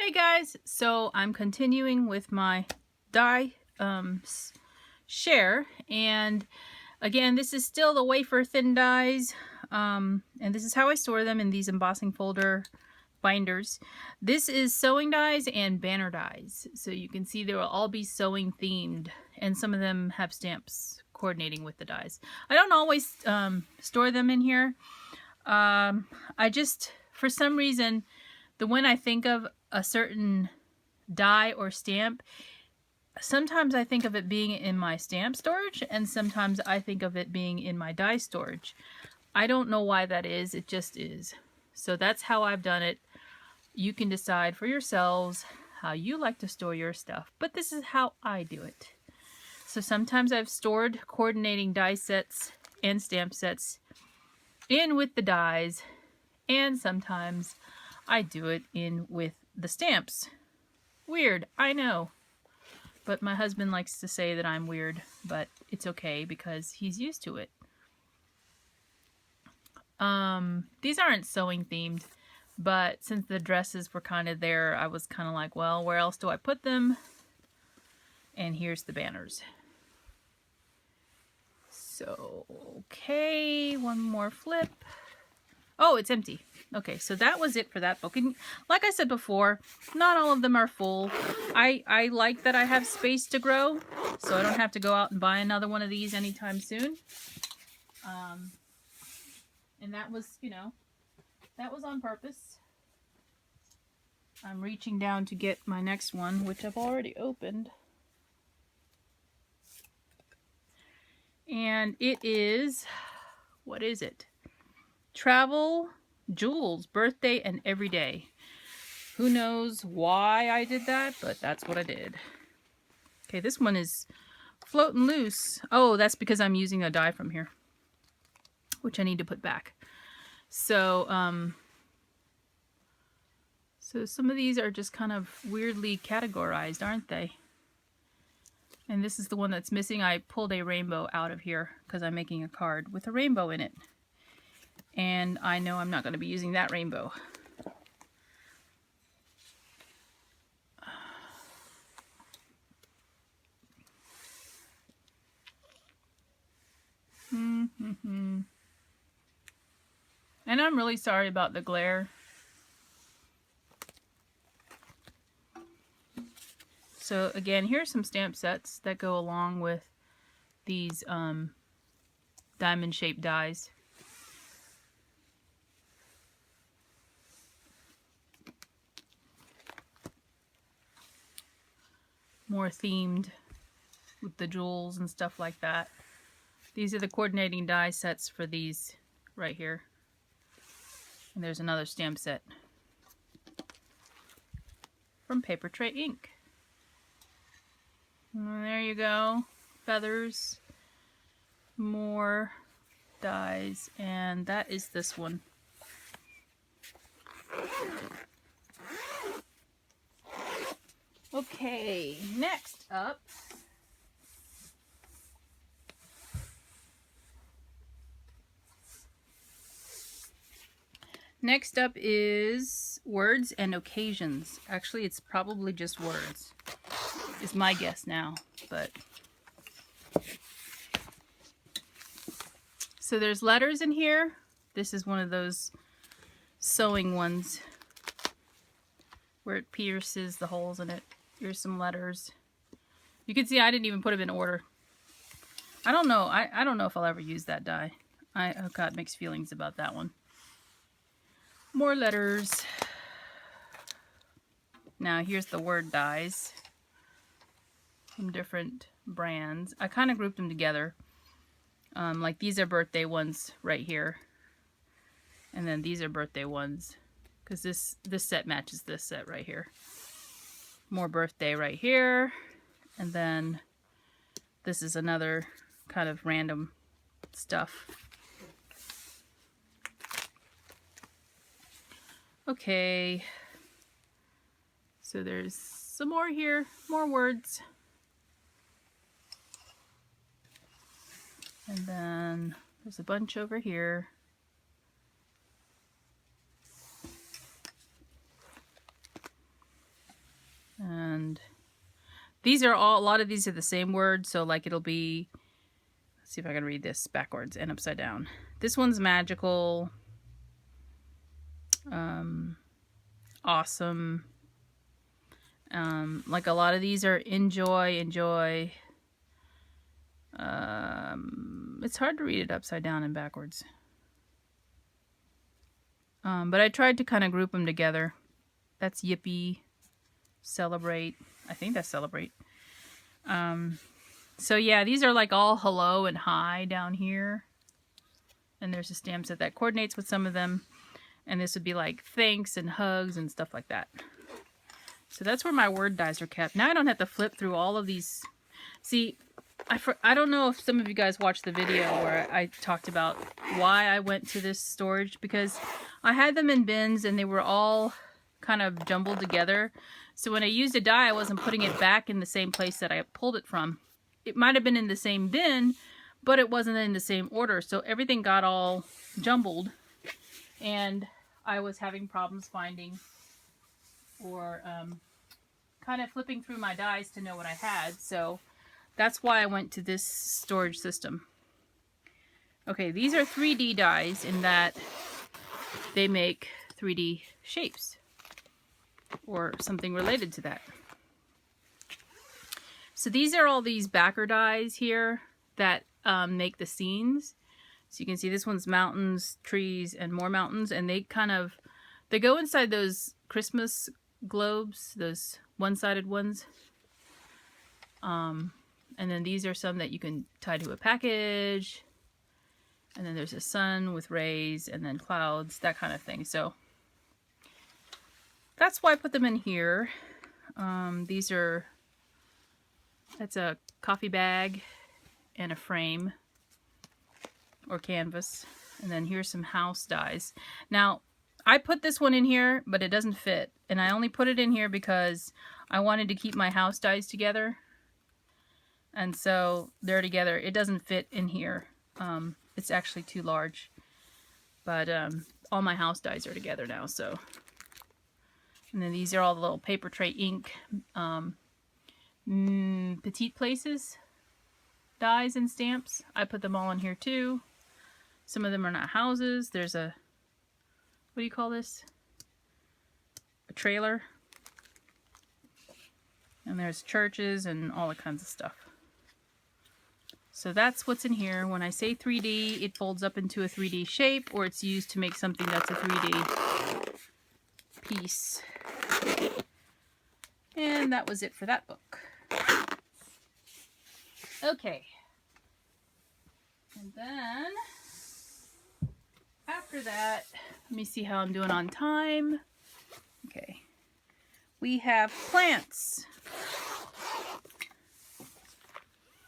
Hey guys, so I'm continuing with my die share, and again this is still the wafer thin dies, and this is how I store them in these embossing folder binders. This is sewing dies and banner dies, so you can see they will all be sewing themed, and some of them have stamps coordinating with the dies. I don't always store them in here. I just, for some reason, when I think of a certain die or stamp, sometimes I think of it being in my stamp storage, and sometimes I think of it being in my die storage. I don't know why that is, it just is. So that's how I've done it. You can decide for yourselves how you like to store your stuff, but this is how I do it. So sometimes I've stored coordinating die sets and stamp sets in with the dies, and sometimes I do it in with the stamps. Weird, I know. But my husband likes to say that I'm weird, but it's okay because he's used to it. These aren't sewing themed, but since the dresses were kind of there, I was kind of like, well, where else do I put them? And here's the banners. So, okay, one more flip. Oh, it's empty. Okay, so that was it for that book. And like I said before, not all of them are full. I like that I have space to grow, so I don't have to go out and buy another one of these anytime soon. And that was, you know, that was on purpose. I'm reaching down to get my next one, which I've already opened. And it is, what is it? Travel, Jules, Birthday, and Everyday. Who knows why I did that, but that's what I did. Okay, this one is floating loose. Oh, that's because I'm using a die from here, which I need to put back. So, so some of these are just kind of weirdly categorized, aren't they? And this is the one that's missing. I pulled a rainbow out of here because I'm making a card with a rainbow in it. And I know I'm not going to be using that rainbow. And I'm really sorry about the glare. So again, here's some stamp sets that go along with these diamond shaped dies. More themed with the jewels and stuff like that. These are the coordinating die sets for these right here. And there's another stamp set from Paper Tray Ink. And there you go. Feathers. More dies. And that is this one. Okay, next up. Next up is words and occasions. Actually, it's probably just words, is my guess now. But so there's letters in here. This is one of those sewing ones where it pierces the holes in it. Here's some letters. You can see I didn't even put them in order. I don't know. I don't know if I'll ever use that die. I've got mixed feelings about that one. More letters. Now here's the word dies from different brands. I kind of grouped them together. Like these are birthday ones right here. And then these are birthday ones. Because this set matches this set right here. More birthday right here. And then this is another kind of random stuff. Okay, so there's some more here, more words. And then there's a bunch over here. These are all, a lot of these are the same word. So like it'll be, let's see if I can read this backwards and upside down. This one's magical. Awesome. Like a lot of these are enjoy. It's hard to read it upside down and backwards. But I tried to kind of group them together. That's yippee, celebrate. I think that's celebrate. So yeah, these are like all hello and hi down here. And there's a stamp set that coordinates with some of them. And this would be like thanks and hugs and stuff like that. So that's where my word dies are kept. Now I don't have to flip through all of these. See, I don't know if some of you guys watched the video where I talked about why I went to this storage, because I had them in bins and they were all kind of jumbled together. So when I used a die, I wasn't putting it back in the same place that I pulled it from. It might have been in the same bin, but it wasn't in the same order. So everything got all jumbled and I was having problems finding or kind of flipping through my dies to know what I had. So that's why I went to this storage system. Okay, these are 3D dies in that they make 3D shapes or something related to that. So these are all these backer dies here that make the scenes. So you can see this one's mountains, trees, and more mountains, and they go inside those Christmas globes, those one-sided ones. And then these are some that you can tie to a package. And then there's a sun with rays and then clouds, that kind of thing. So that's why I put them in here. That's a coffee bag and a frame or canvas. And then here's some house dies. Now, I put this one in here, but it doesn't fit. And I only put it in here because I wanted to keep my house dies together. And so they're together. It doesn't fit in here. It's actually too large. But all my house dies are together now. So, and then these are all the little paper tray ink petite places dies and stamps. I put them all in here too. Some of them are not houses. There's a, what do you call this? A trailer. And there's churches and all that kinds of stuff. So that's what's in here. When I say 3D, it folds up into a 3D shape, or it's used to make something that's a 3D piece. And that was it for that book. Okay. And then, after that, let me see how I'm doing on time. Okay. We have plants.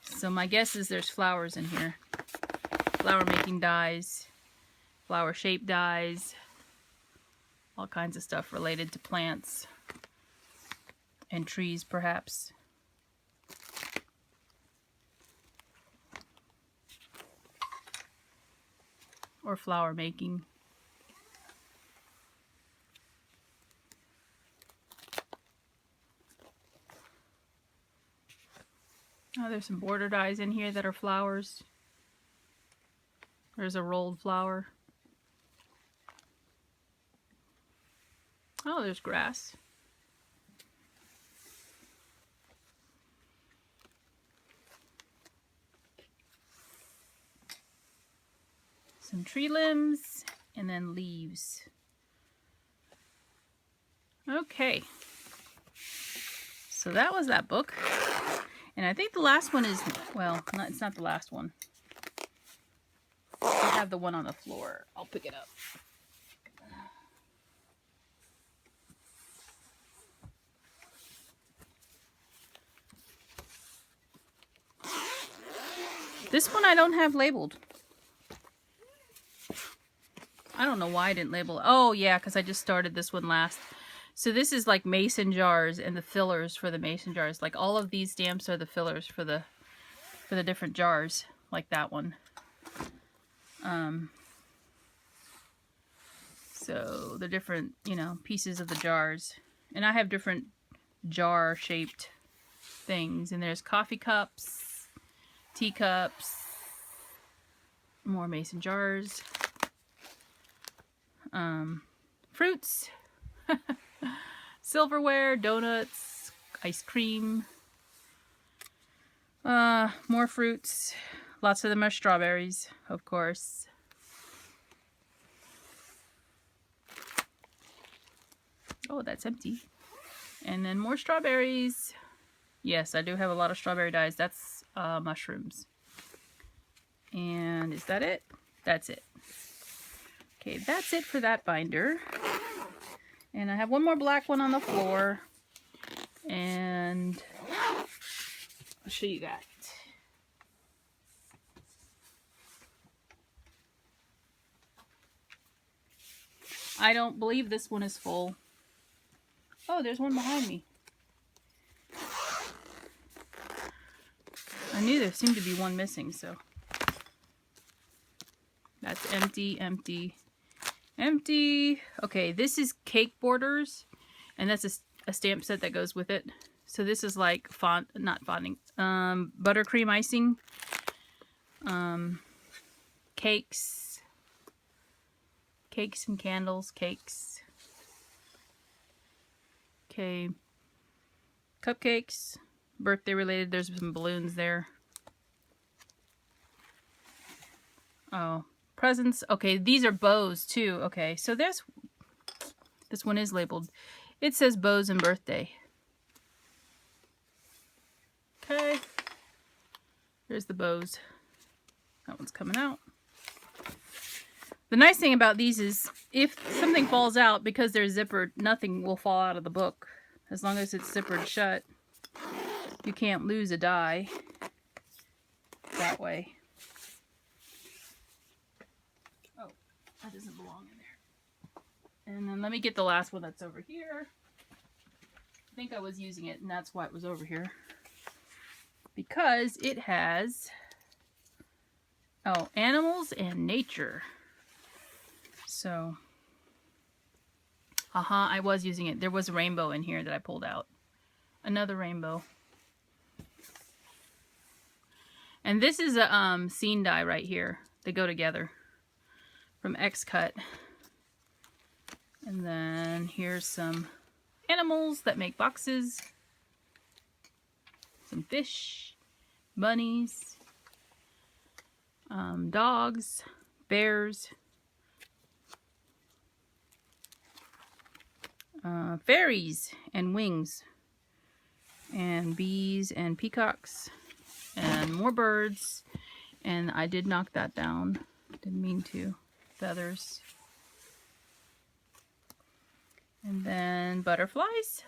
So my guess is there's flowers in here. Flower making dies, flower shaped dies, all kinds of stuff related to plants and trees perhaps. Or flower making. Oh, there's some border dies in here that are flowers. There's a rolled flower. Oh, there's grass. Some tree limbs and then leaves. Okay. So that was that book. And I think the last one is, well, it's not the last one. I have the one on the floor. I'll pick it up. This one I don't have labeled. I don't know why I didn't label it. Oh, yeah, because I just started this one last. So this is like mason jars and the fillers for the mason jars. Like all of these stamps are the fillers for the different jars, like that one. So the different, pieces of the jars. And I have different jar shaped things. And there's coffee cups, teacups, more mason jars, fruits, silverware, donuts, ice cream, more fruits. Lots of them are strawberries, of course. Oh, that's empty. And then more strawberries. Yes, I do have a lot of strawberry dies. That's mushrooms. And is that it? That's it. Okay, that's it for that binder. And I have one more black one on the floor. And I'll show you that. I don't believe this one is full. Oh, there's one behind me. I knew there seemed to be one missing, so. That's empty, empty, empty. Okay, this is cake borders, and that's a stamp set that goes with it. So this is like buttercream icing, cakes and candles, cakes. Okay, cupcakes, birthday related. There's some balloons there. Oh, presents. Okay, these are bows too. Okay, so this one is labeled. It says bows and birthday. Okay, here's the bows. That one's coming out. The nice thing about these is if something falls out, because they're zippered, nothing will fall out of the book. As long as it's zippered shut, you can't lose a die that way. Oh, that doesn't belong in there. And then let me get the last one that's over here. I think I was using it, and that's why it was over here. Because it has, animals and nature. So, I was using it. There was a rainbow in here that I pulled out. Another rainbow. And this is a scene die right here. They go together. From X-Cut. And then here's some animals that make boxes. Some fish. Bunnies. Dogs. Bears. Fairies and wings, and bees and peacocks, and more birds, and I did knock that down, didn't mean to. Feathers, and then butterflies,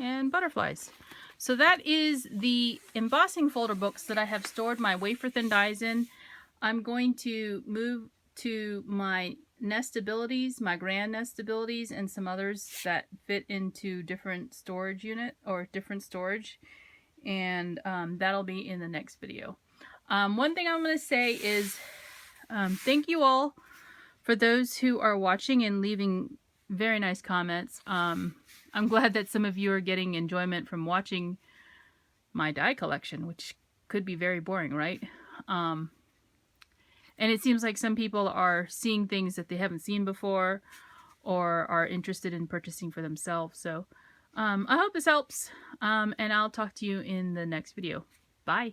and butterflies. So that is the embossing folder books that I have stored my wafer thin dies in. I'm going to move to my nestabilities, my grand nestabilities, and some others that fit into different storage unit or different storage, and that'll be in the next video. One thing I'm going to say is thank you all for those who are watching and leaving very nice comments. I'm glad that some of you are getting enjoyment from watching my die collection, which could be very boring, right? And it seems like some people are seeing things that they haven't seen before or are interested in purchasing for themselves. So I hope this helps, and I'll talk to you in the next video. Bye.